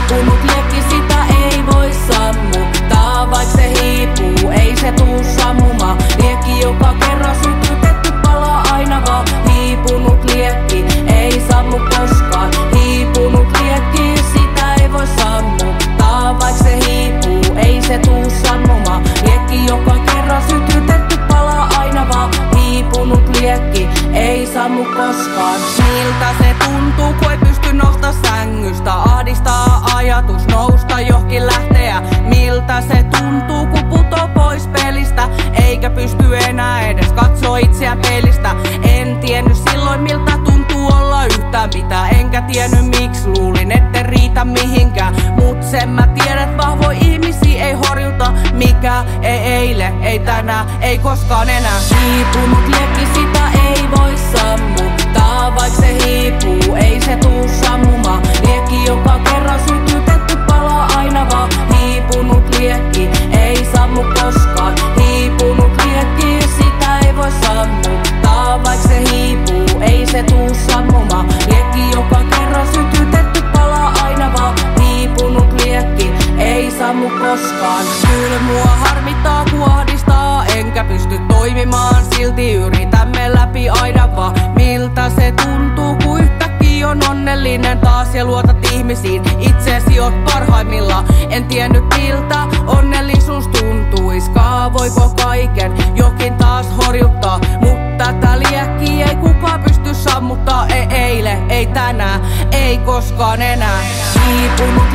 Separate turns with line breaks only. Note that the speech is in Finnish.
Hiipunut liekki, sitä ei voi sammuttaa. Vaik se hiipuu, ei se tuu sammumaan. Liekki joka kerran sytytetty palaa aina vaan. Hiipunut liekki, ei sammu koskaan. Hiipunut liekki, sitä ei voi sammuttaa. Vaik se hiipuu, ei se tuu sammumaan. Liekki joka kerran sytytetty palaa aina vaan. Hiipunut liekki, ei sammu koskaan. Miltä se tuntuu, kun ei pysty nousta sängystä? Ahdistaa ajatus nousta johonkin lähteä. Miltä se tuntuu, kun puto pois pelistä? Eikä pysty enää edes katsoo itseään peilistä. En tiennyt silloin miltä tuntuu olla yhtään mitään. Enkä tiennyt miksi, luulin ette riitä mihinkään. Mut sen mä tiedän, et vahvoi ihmisiä ei horjuta mikään. Ei eilen, ei tänään, ei koskaan enää. Hiipunut liekki, sitä ei voi sammuttaa. Vaik se hiipuu, ei se tuu sammumaan. Liekki joka kerran sytytetty palaa aina vaan. Hiipunut liekki, ei sammu koskaan. Hiipunut liekki, sitä ei voi sammuttaa. Vaik se hiipuu, ei se tuu sammumaan. Liekki joka kerran sytytetty palaa aina vaan. Hiipunut liekki, ei sammu koskaan. Kyllä mua harmittaa, kun ahdistaa, enkä pysty toimimaan. Silti yritämme läpi aina vaan. Miltä se tuntuu, kun yhtäkkiä on onnellinen taas ja luotat ihmisiin. Itseesi oot parhaimmillaan. En tiennyt miltä onnellisuus tuntuiskaan. Voiko kaiken jokin taas horjuttaa? Mutta tätä liekkiä ei kukaan pysty sammuttaa. Ei eilen, ei tänään, ei koskaan enää. Hiipunut